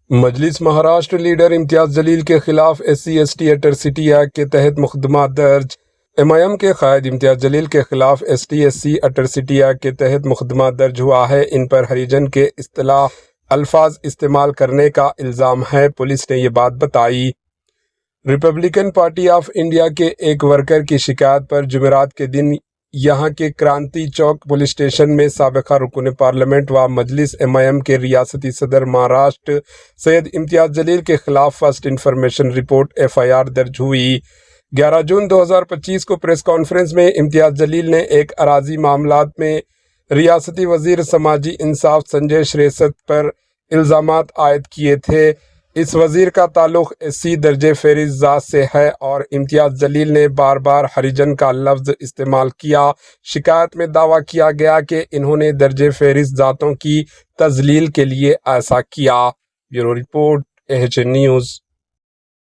مجلس مہاراشٹر لیڈر امتیاز جلیل کے خلاف SC/ST اٹرسٹی ایکٹ کے تحت مقدمہ درج۔ AIMIM کے قائد امتیاز جلیل کے خلاف ST/SC اٹرسٹی ایکٹ کے تحت مقدمہ درج ہوا ہے۔ ان پر ہریجن کے اصطلاح الفاظ استعمال کرنے کا الزام ہے۔ پولیس نے یہ بات بتائی۔ ریپبلکن پارٹی آف انڈیا کے ایک ورکر کی شکایت پر جمعرات کے دن یہاں کے کرانتی چوک پولیس اسٹیشن میں سابقہ رکن پارلیمنٹ و مجلس AIMIM کے ریاستی صدر مہاراشٹر سید امتیاز جلیل کے خلاف فرسٹ انفارمیشن رپورٹ FIR درج ہوئی۔ 11 جون 2025 کو پریس کانفرنس میں امتیاز جلیل نے ایک اراضی معاملات میں ریاستی وزیر سماجی انصاف سنجے شریست پر الزامات عائد کیے تھے۔ اس وزیر کا تعلق SC درجے فہرست ذات سے ہے اور امتیاز جلیل نے بار بار ہریجن کا لفظ استعمال کیا۔ شکایت میں دعویٰ کیا گیا کہ انہوں نے درجے فہرست ذاتوں کی تذلیل کے لیے ایسا کیا۔ Bureau report AHN news.